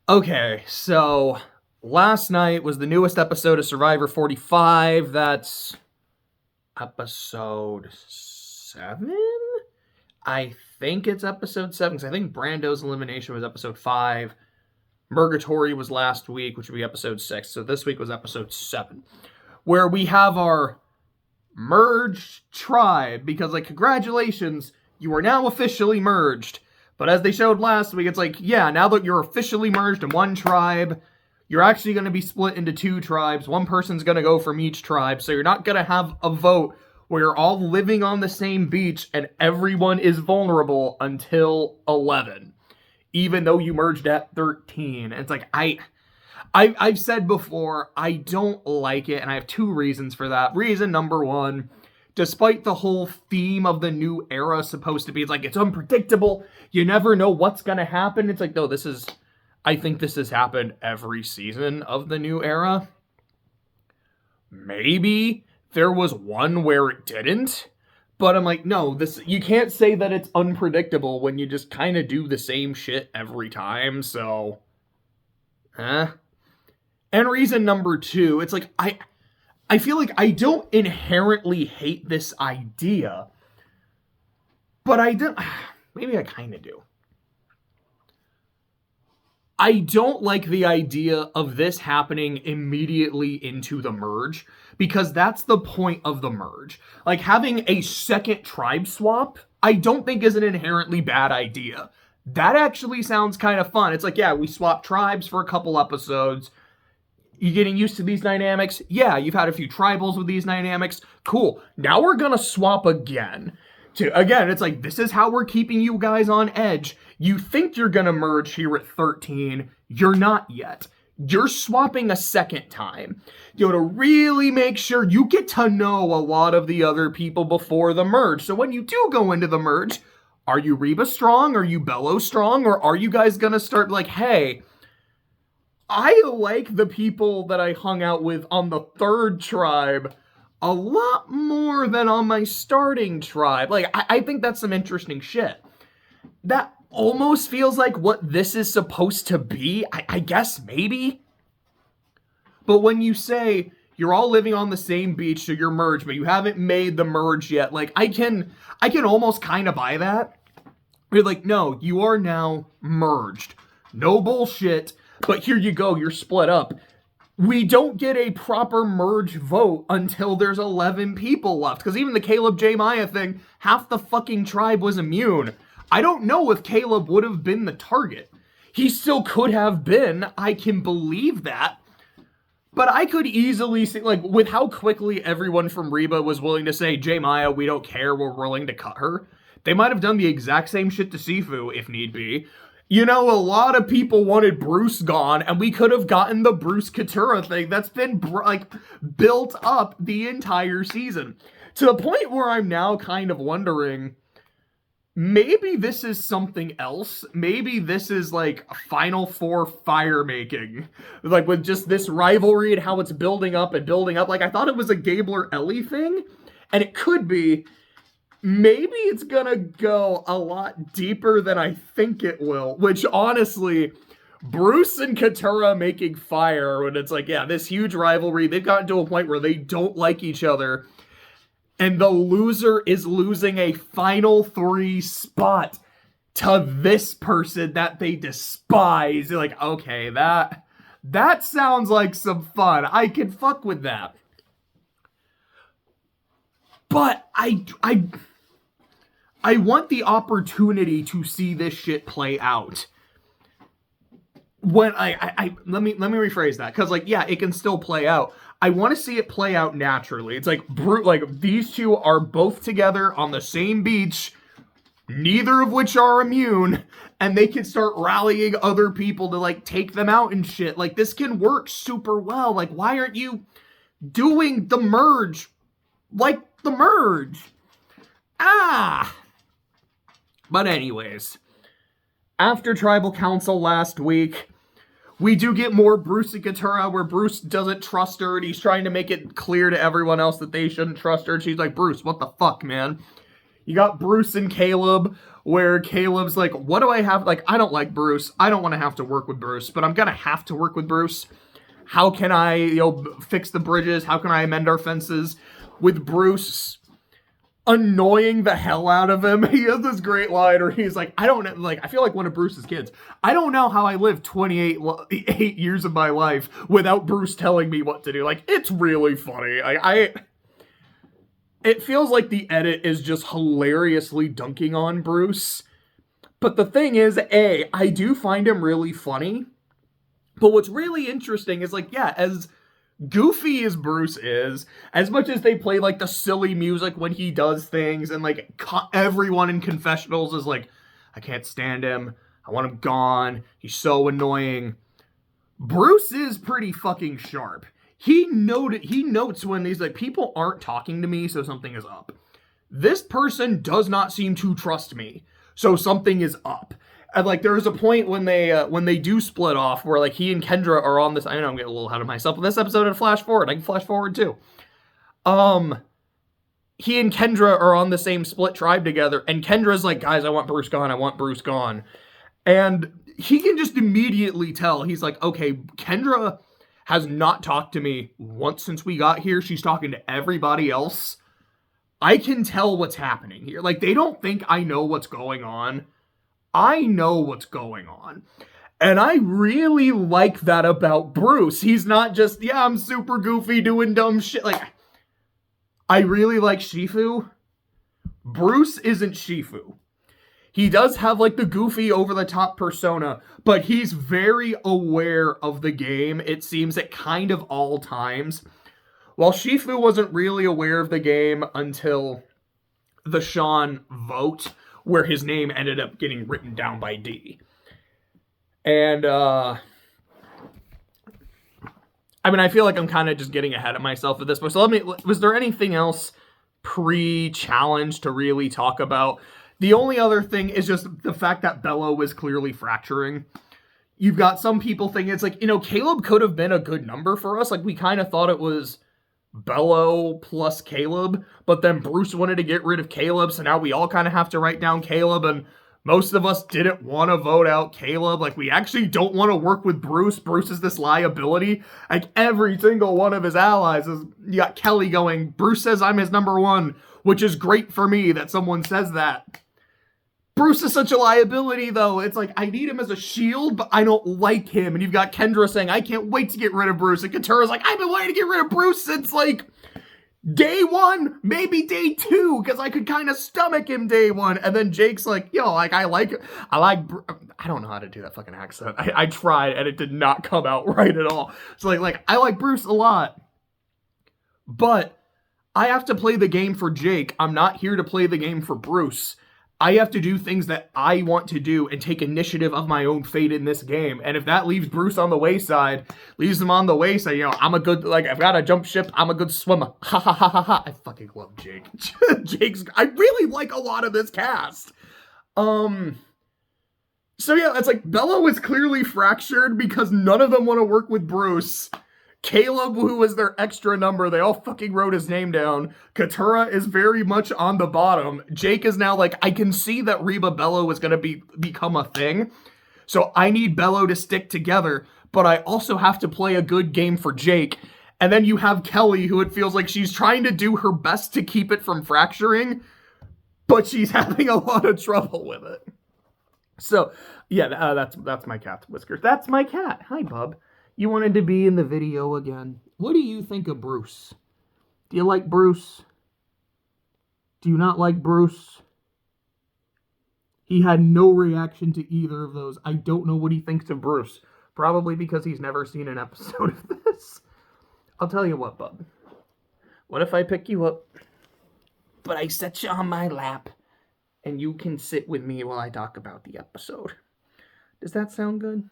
Okay, so last night was the newest episode of Survivor 45. That's episode 7? I think it's episode 7 because I think Brando's elimination was episode 5. Murgatory was last week, which would be episode 6. So this week was episode 7, where we have our merged tribe because, like, congratulations, you are now officially merged. But as they showed last week, it's like, yeah, now that you're officially merged in one tribe, you're actually going to be split into two tribes. One person's going to go from each tribe, so you're not going to have a vote where you're all living on the same beach and everyone is vulnerable until 11, even though you merged at 13. And it's like, I've said before, I don't like it, and I have two reasons for that. Reason number one, despite the whole theme of the new era supposed to be, it's like, it's unpredictable, you never know what's gonna happen. It's like, no, I think this has happened every season of the new era. Maybe there was one where it didn't, but I'm like, no, you can't say that it's unpredictable when you just kind of do the same shit every time, so... And reason number two, it's like, I feel like I don't inherently hate this idea, but maybe I kind of do. I don't like the idea of this happening immediately into the merge, because that's the point of the merge. Like, having a second tribe swap, I don't think is an inherently bad idea. That actually sounds kind of fun. It's like, yeah, we swap tribes for a couple episodes. You getting used to these dynamics? Yeah, you've had a few tribals with these dynamics. Cool. Now we're gonna swap again. Again, it's like, this is how we're keeping you guys on edge. You think you're gonna merge here at 13. You're not yet. You're swapping a second time. To really make sure you get to know a lot of the other people before the merge. So when you do go into the merge, are you Reba strong? Are you Bello strong? Or are you guys gonna start like, hey, I like the people that I hung out with on the third tribe a lot more than on my starting tribe. Like, I think that's some interesting shit. That almost feels like what this is supposed to be. I guess, maybe. But when you say you're all living on the same beach, so you're merged, but you haven't made the merge yet, like, I can almost kind of buy that. You're like, no, you are now merged. No bullshit. But here you go, you're split up. We don't get a proper merge vote until there's 11 people left. Because even the Caleb J. Maya thing, half the fucking tribe was immune. I don't know if Caleb would have been the target. He still could have been. I can believe that. But I could easily see, like, with how quickly everyone from Reba was willing to say, J. Maya, we don't care, we're willing to cut her. They might have done the exact same shit to Sifu, if need be. A lot of people wanted Bruce gone, and we could have gotten the Bruce Katura thing that's been, built up the entire season. To the point where I'm now kind of wondering, maybe this is something else. Maybe this is, like, Final Four fire making. Like, with just this rivalry and how it's building up and building up. Like, I thought it was a Gabler-Ellie thing, and it could be. Maybe it's gonna go a lot deeper than I think it will, which honestly, Bruce and Katura making fire, when it's like, yeah, this huge rivalry, they've gotten to a point where they don't like each other, and the loser is losing a final 3 spot to this person that they despise. You're like, okay, that sounds like some fun. I can fuck with that. But I want the opportunity to see this shit play out. When let me rephrase that, because, like, yeah, it can still play out. I want to see it play out naturally. It's like, these two are both together on the same beach, neither of which are immune, and they can start rallying other people to, like, take them out and shit. Like, this can work super well. Like, why aren't you doing the merge like the merge? But anyways, after Tribal Council last week, we do get more Bruce and Katura, where Bruce doesn't trust her, and he's trying to make it clear to everyone else that they shouldn't trust her. And she's like, Bruce, what the fuck, man? You got Bruce and Caleb, where Caleb's like, what do I have? Like, I don't like Bruce. I don't want to have to work with Bruce, but I'm going to have to work with Bruce. How can I, fix the bridges? How can I amend our fences? With Bruce annoying the hell out of him. He has this great line where he's like, I don't know, like, I feel like one of Bruce's kids. I don't know how I lived 28 years of my life without Bruce telling me what to do. Like, it's really funny. It feels like the edit is just hilariously dunking on Bruce. But the thing is, I do find him really funny. But what's really interesting is, like, yeah, as goofy as Bruce is, as much as they play, like, the silly music when he does things, and, like, everyone in confessionals is like, I can't stand him. I want him gone. He's so annoying. Bruce is pretty fucking sharp. He notes when he's like, people aren't talking to me, so something is up. This person does not seem to trust me, so something is up. And, like, there's a point when they do split off where, like, he and Kendra are on this. I know I'm getting a little ahead of myself, but this episode had flash forward. I can flash forward too. He and Kendra are on the same split tribe together, and Kendra's like, guys, I want Bruce gone. I want Bruce gone. And he can just immediately tell. He's like, okay, Kendra has not talked to me once since we got here. She's talking to everybody else. I can tell what's happening here. Like, they don't think I know what's going on. I know what's going on. And I really like that about Bruce. He's not just, yeah, I'm super goofy doing dumb shit. Like, I really like Sifu. Bruce isn't Sifu. He does have, like, the goofy over-the-top persona, but he's very aware of the game, it seems, at kind of all times. While Sifu wasn't really aware of the game until the Sean vote, where his name ended up getting written down by D. And, I mean, I feel like I'm kind of just getting ahead of myself at this point. So was there anything else pre-challenge to really talk about? The only other thing is just the fact that Bello was clearly fracturing. You've got some people thinking it's like, Caleb could have been a good number for us. Like, we kind of thought it was Bello plus Caleb, but then Bruce wanted to get rid of Caleb, so now we all kind of have to write down Caleb, and most of us didn't want to vote out Caleb. Like, we actually don't want to work with Bruce. Bruce is this liability. Like, every single one of his allies is, you got Kelly going, Bruce says I'm his number one, which is great for me that someone says that. Bruce is such a liability, though. It's like, I need him as a shield, but I don't like him. And you've got Kendra saying, I can't wait to get rid of Bruce. And Katura's like, I've been waiting to get rid of Bruce since, like, day one, maybe day two, because I could kind of stomach him day one. And then Jake's like, yo, like, I don't know how to do that fucking accent. I tried, and it did not come out right at all. So, like, I like Bruce a lot. But I have to play the game for Jake. I'm not here to play the game for Bruce. I have to do things that I want to do and take initiative of my own fate in this game. And if that leaves Bruce on the wayside, I'm a good, like, I've got a jump ship, I'm a good swimmer. Ha ha ha ha ha. I fucking love Jake. I really like a lot of this cast. So yeah, it's like, Bello is clearly fractured because none of them want to work with Bruce. Caleb, who was their extra number, they all fucking wrote his name down. Katura is very much on the bottom. Jake is now like, I can see that Reba Bello is going to become a thing. So I need Bello to stick together, but I also have to play a good game for Jake. And then you have Kelly, who it feels like she's trying to do her best to keep it from fracturing, but she's having a lot of trouble with it. So, yeah, that's my cat, Whiskers. That's my cat. Hi, bub. You wanted to be in the video again. What do you think of Bruce? Do you like Bruce? Do you not like Bruce? He had no reaction to either of those. I don't know what he thinks of Bruce. Probably because he's never seen an episode of this. I'll tell you what, bub. What if I pick you up, but I set you on my lap, and you can sit with me while I talk about the episode? Does that sound good?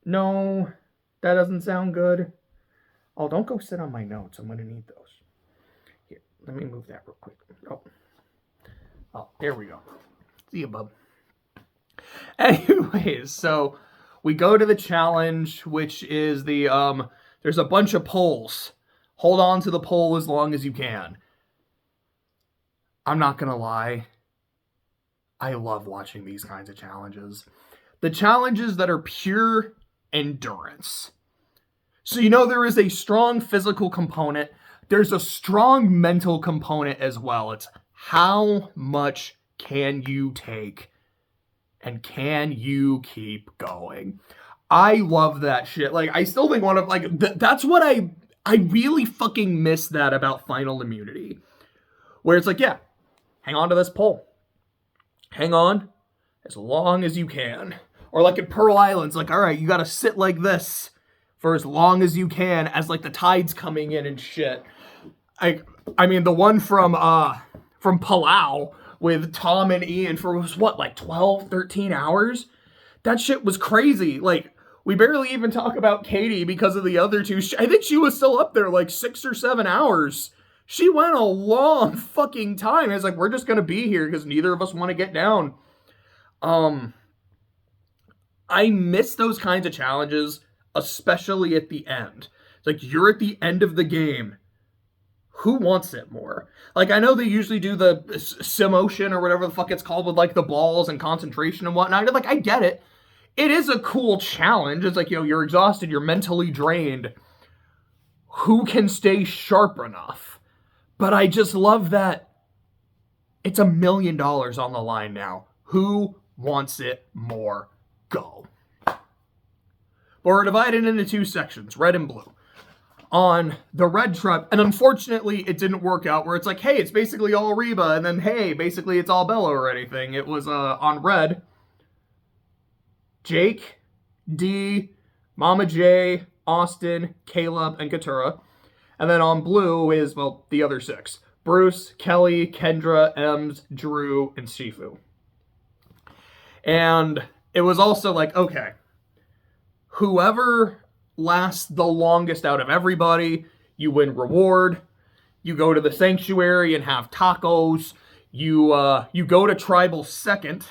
No, that doesn't sound good. Oh, don't go sit on my notes. I'm going to need those. Here, let me move that real quick. Oh, there we go. See you, bub. Anyways, so we go to the challenge, which is the, there's a bunch of poles. Hold on to the pole as long as you can. I'm not gonna lie. I love watching these kinds of challenges. The challenges that are pure endurance. So, there is a strong physical component. There's a strong mental component as well. It's how much can you take and can you keep going? I love that shit. Like, I still think that's what I really fucking miss that about Final Immunity. Where it's like, yeah, hang on to this pole. Hang on as long as you can. Or like in Pearl Islands, like, all right, you gotta sit like this for as long as you can as like the tide's coming in and shit. I mean the one from Palau with Tom and Ian for what, like 12, 13 hours? That shit was crazy. Like, we barely even talk about Katie because of the other two. I think she was still up there like 6 or 7 hours. She went a long fucking time. It's like, we're just gonna be here because neither of us want to get down. I miss those kinds of challenges, especially at the end. It's like, you're at the end of the game. Who wants it more? Like, I know they usually do the Simotion or whatever the fuck it's called with like the balls and concentration and whatnot. Like, I get it. It is a cool challenge. It's like, you're exhausted, you're mentally drained. Who can stay sharp enough? But I just love that it's $1 million on the line now. Who wants it more? Go. We're divided into two sections, red and blue. On the red tribe, and unfortunately it didn't work out where it's like, hey, it's basically all Reba, and then hey, basically it's all Bella or anything. It was on red, Jake, D, Mama J, Austin, Caleb, and Katura. And then on blue is, well, the other 6. Bruce, Kelly, Kendra, Ems, Drew, and Sifu. And it was also like, okay, whoever lasts the longest out of everybody, you win reward. You go to the sanctuary and have tacos. You go to tribal second,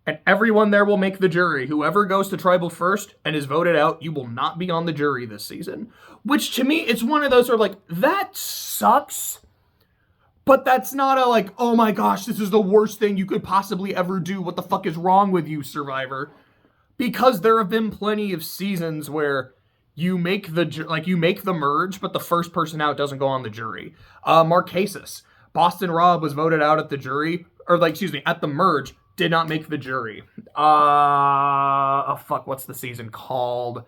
and everyone there will make the jury. Whoever goes to tribal first and is voted out, you will not be on the jury this season. Which to me, it's one of those where like, that sucks. But that's not a like, oh my gosh, this is the worst thing you could possibly ever do. What the fuck is wrong with you, Survivor? Because there have been plenty of seasons where you make the merge, but the first person out doesn't go on the jury. Marquesas. Boston Rob was voted out at the jury, at the merge, did not make the jury. What's the season called?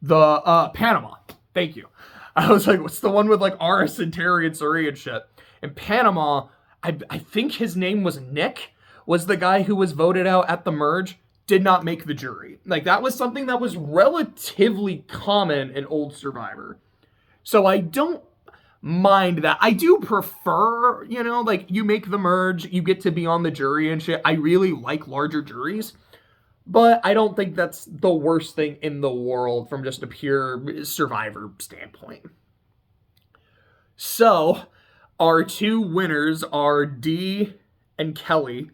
The Panama. Thank you. I was like, what's the one with like Aris and Terry and Suri and shit? In Panama, I think his name was Nick, was the guy who was voted out at the merge, did not make the jury. Like, that was something that was relatively common in old Survivor. So I don't mind that. I do prefer, like, you make the merge, you get to be on the jury and shit. I really like larger juries. But I don't think that's the worst thing in the world from just a pure Survivor standpoint. So, our 2 winners are Dee and Kelly.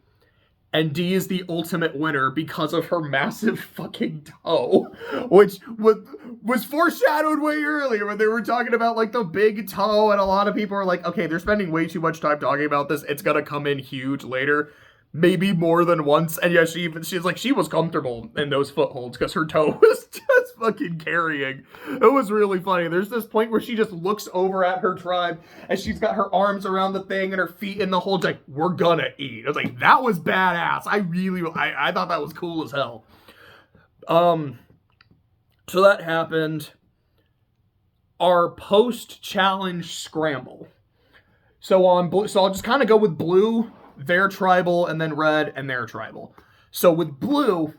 And Dee is the ultimate winner because of her massive fucking toe, which was foreshadowed way earlier when they were talking about like the big toe, and a lot of people are like, okay, they're spending way too much time talking about this. It's gonna come in huge later, maybe more than once. And yeah, she was comfortable in those footholds because her toe was just fucking carrying. It was really funny. There's this point where she just looks over at her tribe and she's got her arms around the thing and her feet in the hold, like, we're gonna eat. I was like, that was badass. I thought that was cool as hell. So that happened. Our post-challenge scramble. So I'll just kind of go with blue, their tribal, and then red and their tribal. So with blue,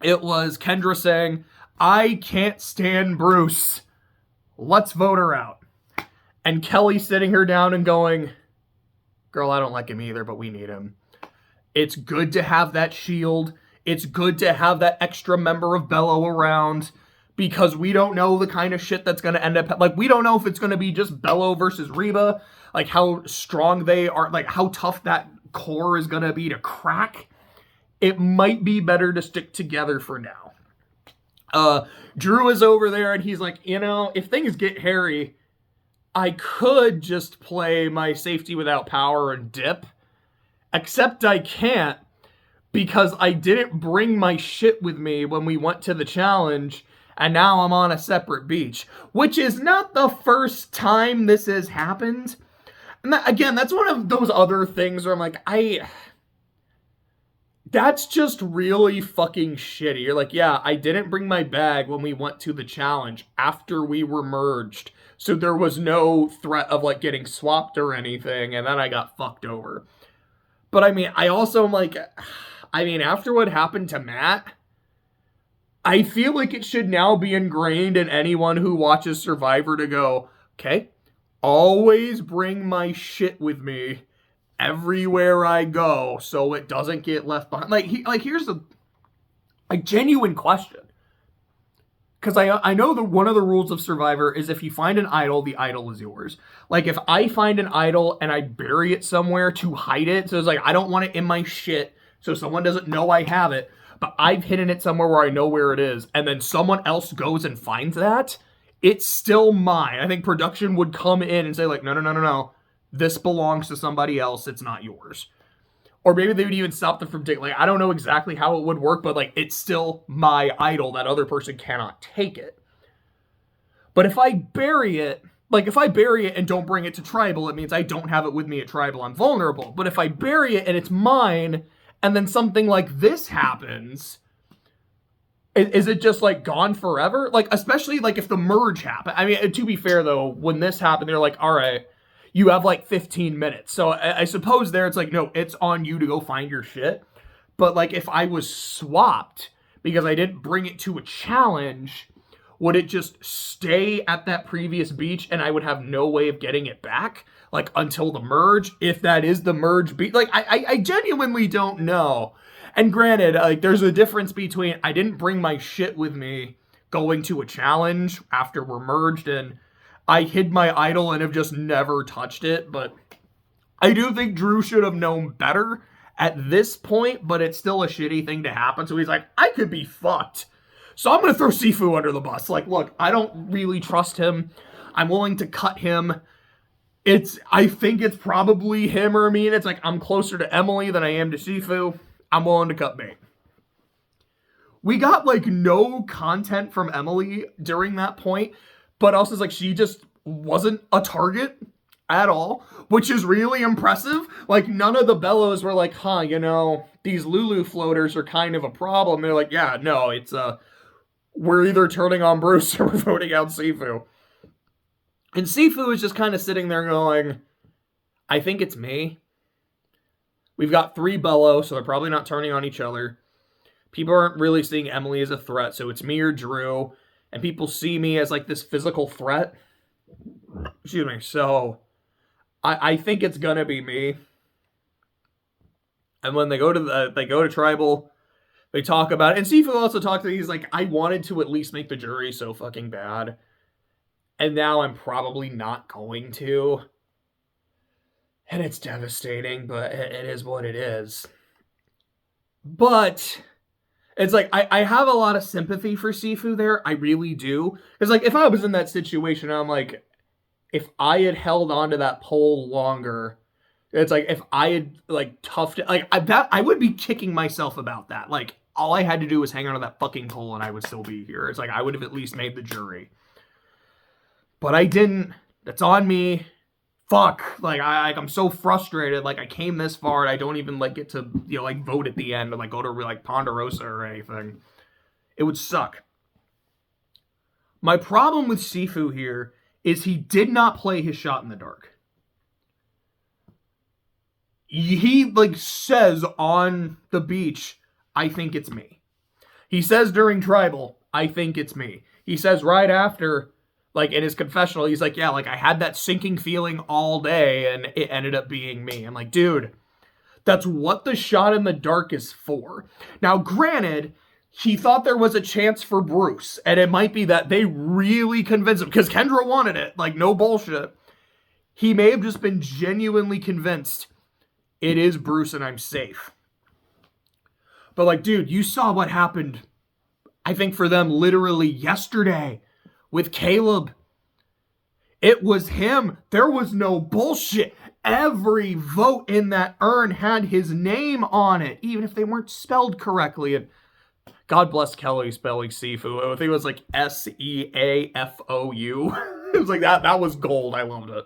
it was Kendra saying, I can't stand Bruce. Let's vote her out. And Kelly sitting her down and going, girl, I don't like him either, but we need him. It's good to have that shield. It's good to have that extra member of Bello around, because we don't know the kind of shit that's going to end up. Like, we don't know if it's going to be just Bello versus Reba, like how strong they are, like how tough that core is going to be to crack. It might be better to stick together for now. Drew is over there and he's like, if things get hairy, I could just play my safety without power and dip, except I can't because I didn't bring my shit with me when we went to the challenge, and now I'm on a separate beach, which is not the first time this has happened. And again, that's one of those other things where I'm like, that's just really fucking shitty. You're like, yeah, I didn't bring my bag when we went to the challenge after we were merged, so there was no threat of like getting swapped or anything, and then I got fucked over. But I mean, I also am like, after what happened to Matt, I feel like it should now be ingrained in anyone who watches Survivor to go, okay, always bring my shit with me everywhere I go so it doesn't get left behind. Here's a genuine question. Because I know that one of the rules of Survivor is if you find an idol, the idol is yours. Like, if I find an idol and I bury it somewhere to hide it, so it's like, I don't want it in my shit so someone doesn't know I have it, but I've hidden it somewhere where I know where it is, and then someone else goes and finds that, it's still mine. I think production would come in and say, like, no. This belongs to somebody else. It's not yours. Or maybe they would even stop them from taking, like, I don't know exactly how it would work, but like, it's still my idol. That other person cannot take it. But if I bury it and don't bring it to tribal, it means I don't have it with me at tribal. I'm vulnerable. But if I bury it and it's mine, and then something like this happens, is it just like gone forever? Like, especially like if the merge happened. I mean, to be fair though, when this happened, they're like, all right, you have like 15 minutes. So I suppose there it's like, no, it's on you to go find your shit. But like, if I was swapped because I didn't bring it to a challenge, would it just stay at that previous beach and I would have no way of getting it back? Like, until the merge? If that is the merge beach? Like, I genuinely don't know. And granted, like, there's a difference between I didn't bring my shit with me going to a challenge after we're merged, and I hid my idol and have just never touched it. But I do think Drew should have known better at this point, but it's still a shitty thing to happen. So he's like, I could be fucked. So I'm going to throw Sifu under the bus. Like, look, I don't really trust him. I'm willing to cut him. I think it's probably him or me, and it's like, I'm closer to Emily than I am to Sifu. I'm willing to cut bait. We got, like, no content from Emily during that point, but also it's like she just wasn't a target at all, which is really impressive. Like, none of the bellows were like, these Lulu floaters are kind of a problem. They're like, yeah, no, it's, we're either turning on Bruce or we're voting out Sifu. And Sifu is just kind of sitting there going, I think it's me. We've got 3 bellows, so they're probably not turning on each other. People aren't really seeing Emily as a threat, so it's me or Drew. And people see me as like this physical threat. Excuse me. So I think it's gonna be me. And when they go to tribal, they talk about it. And Sifu also talks to me. He's like, I wanted to at least make the jury so fucking bad, and now I'm probably not going to. And it's devastating, but it is what it is. But it's like, I have a lot of sympathy for Sifu there. I really do. It's like, if I was in that situation, I'm like, if I had held onto that pole longer, it's like, if I had, like, toughed it, like, I would be kicking myself about that. Like, all I had to do was hang on to that fucking pole and I would still be here. It's like, I would have at least made the jury. But I didn't. That's on me. Fuck. Like, I'm so frustrated. Like, I came this far and I don't even, like, get to, like, vote at the end and, like, go to, like, Ponderosa or anything. It would suck. My problem with Sifu here is he did not play his shot in the dark. He, like, says on the beach, I think it's me. He says during tribal, I think it's me. He says right after, like, in his confessional, he's like, yeah, like, I had that sinking feeling all day, and it ended up being me. I'm like, dude, that's what the shot in the dark is for. Now, granted, he thought there was a chance for Bruce, and it might be that they really convinced him, because Kendra wanted it, like, no bullshit. He may have just been genuinely convinced it is Bruce and I'm safe. But, like, dude, you saw what happened, I think, for them literally yesterday with Caleb. It was him. There was no bullshit. Every vote in that urn had his name on it, even if they weren't spelled correctly. And God bless Kelly spelling Sifu. I think it was like Seafou. It was like that. That was gold. I loved it.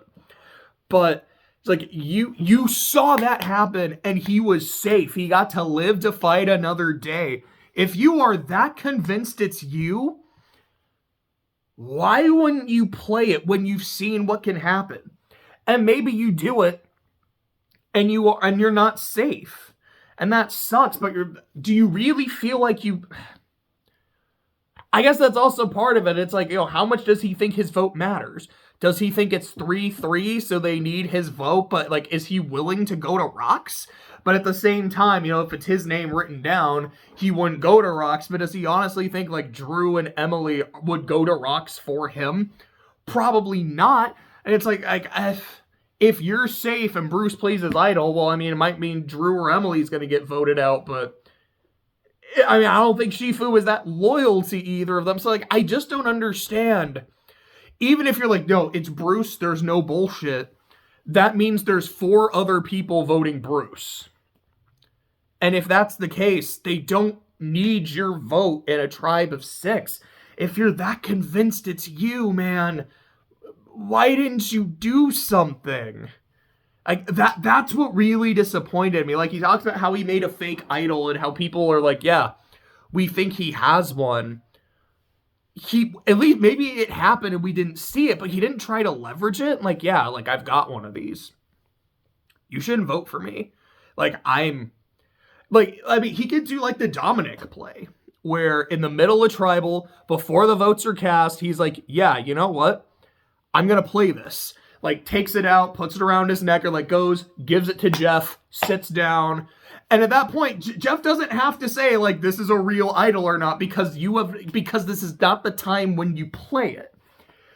But it's like you saw that happen, and he was safe. He got to live to fight another day. If you are that convinced it's you, why wouldn't you play it when you've seen what can happen? And maybe you do it, and you're not safe, and that sucks. But do you really feel like you? I guess that's also part of it. It's like, how much does he think his vote matters? Does he think it's 3-3, so they need his vote? But like, is he willing to go to rocks? But at the same time, if it's his name written down, he wouldn't go to rocks. But does he honestly think like Drew and Emily would go to rocks for him? Probably not. And it's like if you're safe and Bruce plays his idol, well, I mean, it might mean Drew or Emily's going to get voted out. But I mean, I don't think Sifu is that loyal to either of them. So like, I just don't understand. Even if you're like, no, it's Bruce, there's no bullshit. That means there's 4 other people voting Bruce. And if that's the case, they don't need your vote in a tribe of 6. If you're that convinced it's you, man, why didn't you do something? Like that's what really disappointed me. Like, he talks about how he made a fake idol and how people are like, yeah, we think he has one. At least maybe it happened and we didn't see it, but he didn't try to leverage it. Like, yeah, like, I've got one of these. You shouldn't vote for me. Like, I mean, he could do like the Dominic play, where in the middle of tribal, before the votes are cast, he's like, yeah, you know what? I'm going to play this. Like, takes it out, puts it around his neck, or like goes, gives it to Jeff, sits down. And at that point, Jeff doesn't have to say, like, this is a real idol or not, because this is not the time when you play it.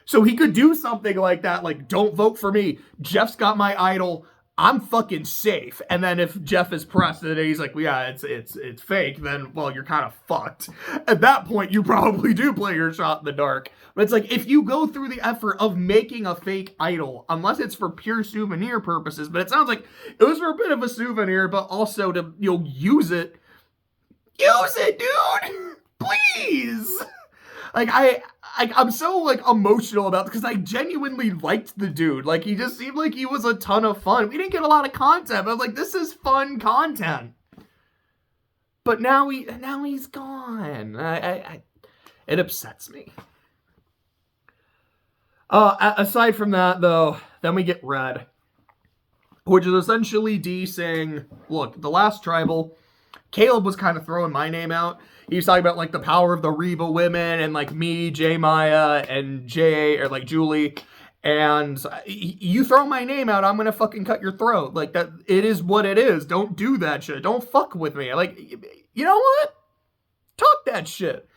So he could do something like that, like, don't vote for me. Jeff's got my idol. I'm fucking safe. And then if Jeff is pressed and he's like, well, yeah, it's fake, then, well, you're kind of fucked. At that point, you probably do play your shot in the dark. But it's like, if you go through the effort of making a fake idol, unless it's for pure souvenir purposes, but it sounds like it was for a bit of a souvenir, but also to, use it. Use it, dude! Please! Like, I'm so, like, emotional about it, because I genuinely liked the dude. Like, he just seemed like he was a ton of fun. We didn't get a lot of content, but I was like, this is fun content. But now he's gone. It upsets me. Aside from that, though, then we get Red, which is essentially D saying, look, the last tribal, Caleb was kind of throwing my name out. He was talking about, like, the power of the Reba women and, like, me, J Maya, and like, Julie. And you throw my name out, I'm gonna fucking cut your throat. Like, that, it is what it is. Don't do that shit. Don't fuck with me. Like, you know what? Talk that shit.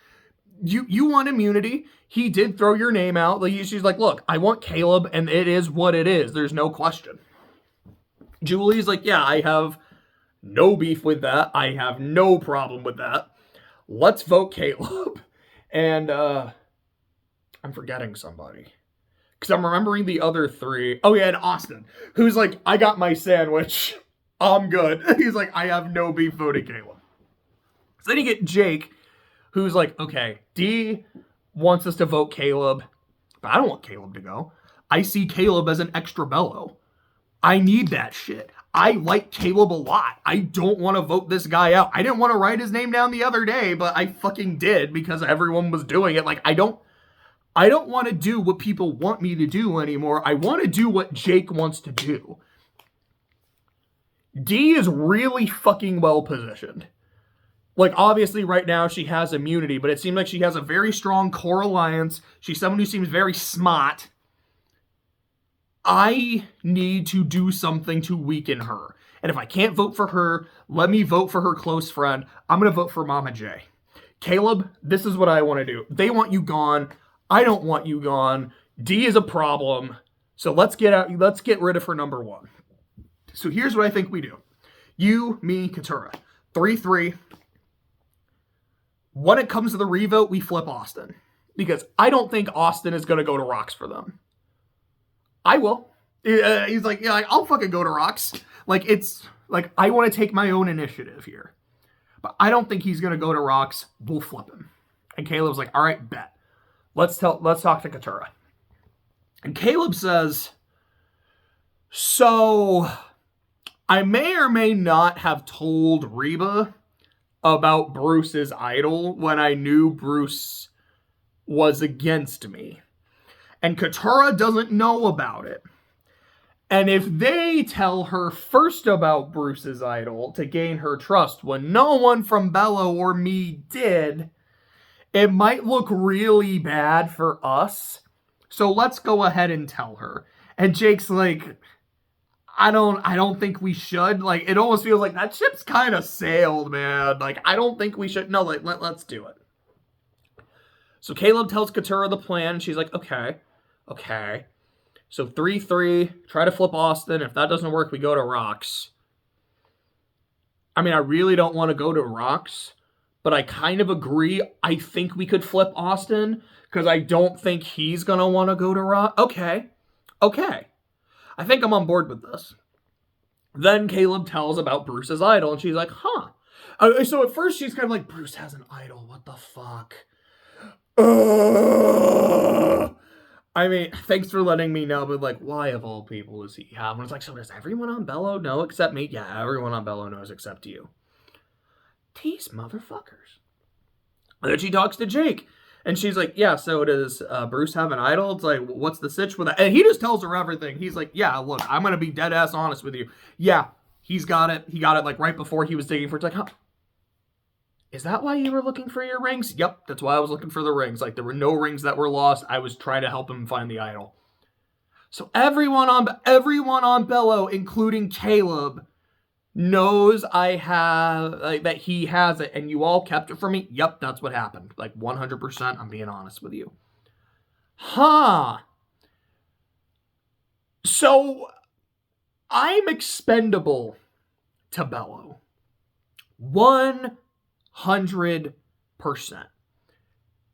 You want immunity. He did throw your name out. Like, she's like, look, I want Caleb, and it is what it is. There's no question. Julie's like, yeah, I have no beef with that. I have no problem with that. Let's vote Caleb. And I'm forgetting somebody, because I'm remembering the other 3. Oh, yeah, and Austin, who's like, I got my sandwich. I'm good. He's like, I have no beef voting Caleb. So then you get Jake, who's like, okay, D wants us to vote Caleb, but I don't want Caleb to go. I see Caleb as an extra bellow. I need that shit. I like Caleb a lot. I don't want to vote this guy out. I didn't want to write his name down the other day, but I fucking did because everyone was doing it. Like, I don't want to do what people want me to do anymore. I want to do what Jake wants to do. D is really fucking well positioned. Like, obviously right now she has immunity, but it seems like she has a very strong core alliance. She's someone who seems very smart. I need to do something to weaken her. And if I can't vote for her, let me vote for her close friend. I'm going to vote for Mama J. Caleb, this is what I want to do. They want you gone. I don't want you gone. D is a problem. So let's get rid of her number 1. So here's what I think we do. You, me, Katura. 3-3. When it comes to the revote, we flip Austin. Because I don't think Austin is going to go to rocks for them. I will. He's like, yeah, like, I'll fucking go to rocks. Like, it's like, I want to take my own initiative here. But I don't think he's going to go to rocks. We'll flip him. And Caleb's like, all right, bet. Let's talk to Katura. And Caleb says, so I may or may not have told Reba about Bruce's idol when I knew Bruce was against me. And Katura doesn't know about it. And if they tell her first about Bruce's idol to gain her trust when no one from Bello or me did, it might look really bad for us. So let's go ahead and tell her. And Jake's like, I don't think we should. Like, it almost feels like that ship's kind of sailed, man. Like, I don't think we should. No, like, let's do it. So Caleb tells Katura the plan, and she's like, okay. So 3-3, try to flip Austin. If that doesn't work, we go to rocks. I mean, I really don't want to go to rocks, but I kind of agree. I think we could flip Austin, because I don't think he's going to want to go to rocks. Okay. I think I'm on board with this. Then Caleb tells about Bruce's idol, and she's like, huh. So at first she's kind of like, Bruce has an idol, what the fuck? I mean, thanks for letting me know, but like, why of all people does he have? And it's like, so does everyone on Bello know except me? Yeah, everyone on Bello knows except you. These motherfuckers. And then she talks to Jake, and she's like, yeah, so does Bruce have an idol? It's like, what's the sitch with that? And he just tells her everything. He's like, yeah, look, I'm going to be dead ass honest with you. Yeah, he's got it. He got it like right before he was digging for it. It's like, huh? Is that why you were looking for your rings? Yep, that's why I was looking for the rings. Like, there were no rings that were lost. I was trying to help him find the idol. So everyone on Bello, including Caleb, knows I have, like, that he has it, and you all kept it from me? Yep, that's what happened. Like, 100%, I'm being honest with you. Huh. So, I'm expendable to Bello. 100%.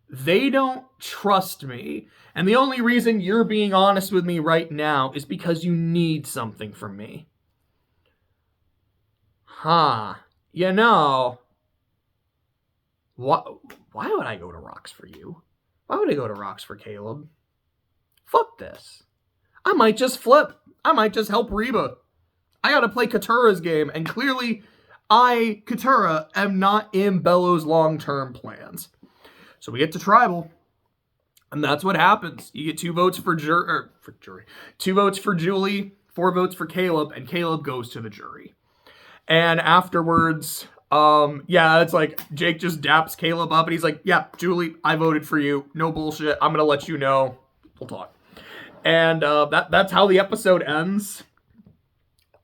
They don't trust me. And the only reason you're being honest with me right now is because you need something from me. Huh. You know, why would I go to rocks for you? Why would I go to rocks for Caleb? Fuck this. I might just flip. I might just help Reba. I gotta play Katura's game, and clearly Katura, am not in Bello's long-term plans. So we get to tribal, and that's what happens. You get 2 votes for jury, 2 votes for Julie, 4 votes for Caleb, and Caleb goes to the jury. And afterwards, it's like Jake just daps Caleb up, and he's like, yeah, Julie, I voted for you. No bullshit. I'm gonna let you know. We'll talk. And that's how the episode ends,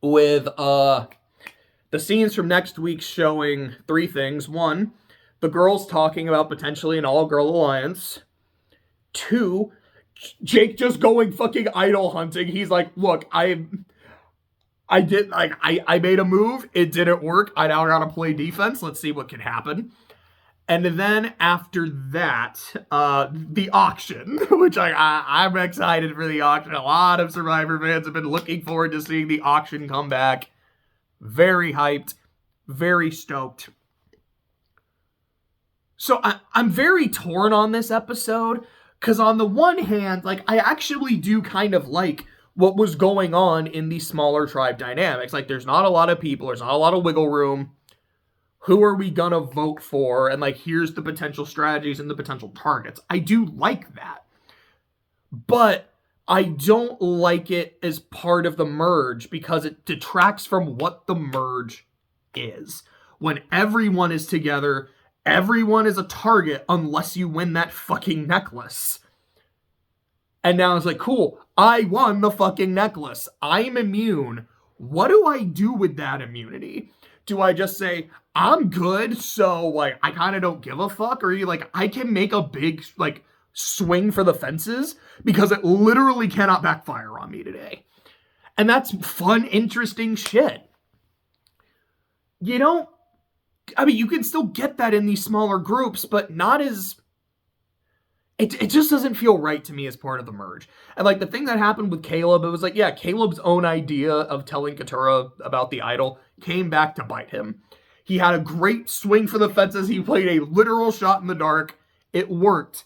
with the scenes from next week showing 3 things. 1, the girls talking about potentially an all-girl alliance. 2, Jake just going fucking idol hunting. He's like, look, I made a move. It didn't work. I now gotta play defense. Let's see what can happen. And then after that, the auction, which I'm excited for the auction. A lot of Survivor fans have been looking forward to seeing the auction come back. Very hyped, very stoked. So I'm very torn on this episode, because on the one hand, like, I actually do kind of like what was going on in the smaller tribe dynamics. Like, there's not a lot of people, there's not a lot of wiggle room. Who are we gonna vote for? And like, here's the potential strategies and the potential targets. I do like that. But I don't like it as part of the merge, because it detracts from what the merge is. When everyone is together, everyone is a target unless you win that fucking necklace. And now it's like, cool, I won the fucking necklace. I'm immune. What do I do with that immunity? Do I just say, I'm good, so, like, I kind of don't give a fuck? Or are you like, I can make a big, like, swing for the fences because it literally cannot backfire on me today? And that's fun, interesting shit. You don't, I mean, you can still get that in these smaller groups, but not as it just doesn't feel right to me as part of the merge. And like the thing that happened with Caleb, it was like, yeah, Caleb's own idea of telling Katura about the idol came back to bite him. He had a great swing for the fences. He played a literal shot in the dark. It worked.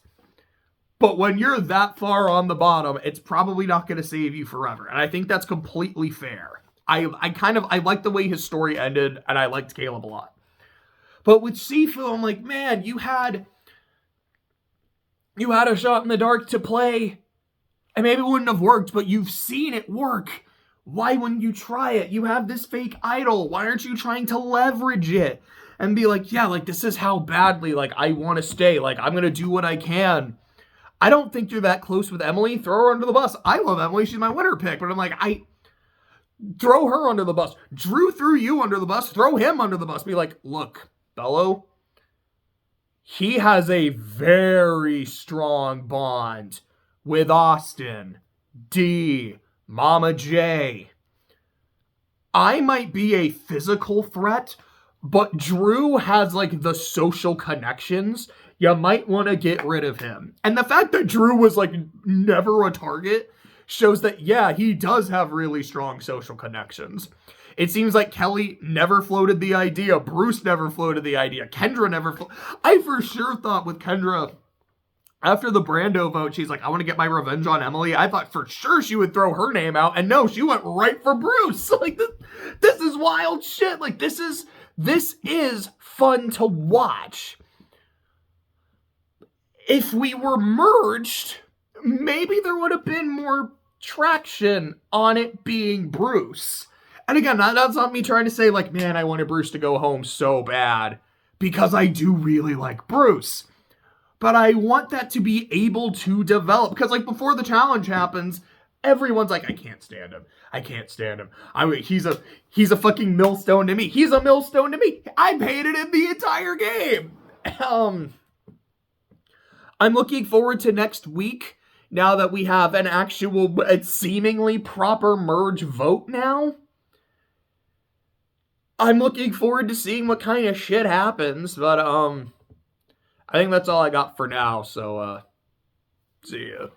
But when you're that far on the bottom, it's probably not going to save you forever. And I think that's completely fair. I like the way his story ended, and I liked Caleb a lot. But with Sifu, I'm like, man, you had a shot in the dark to play, and maybe it wouldn't have worked, but you've seen it work. Why wouldn't you try it? You have this fake idol. Why aren't you trying to leverage it and be like, yeah, like this is how badly like I want to stay. Like I'm going to do what I can. I don't think you're that close with Emily. Throw her under the bus. I love Emily. She's my winner pick, but I'm like, I throw her under the bus. Drew threw you under the bus. Throw him under the bus. Be like, look, Bello, he has a very strong bond with Austin, D, Mama J. I might be a physical threat, but Drew has like the social connections. You might want to get rid of him. And the fact that Drew was like never a target shows that, yeah, he does have really strong social connections. It seems like Kelly never floated the idea. Bruce never floated the idea. Kendra never I for sure thought with Kendra, after the Brando vote, she's like, I want to get my revenge on Emily. I thought for sure she would throw her name out. And no, she went right for Bruce. Like, this is wild shit. Like, this is fun to watch. If we were merged, maybe there would have been more traction on it being Bruce. And again, that's not me trying to say, like, man, I wanted Bruce to go home so bad. Because I do really like Bruce. But I want that to be able to develop. Because, like, before the challenge happens, everyone's like, I can't stand him. I can't stand him. I mean, he's a fucking millstone to me. He's a millstone to me. I've hated him the entire game. I'm looking forward to next week, now that we have an actual, seemingly proper merge vote now. I'm looking forward to seeing what kind of shit happens, but, I think that's all I got for now, so, see ya.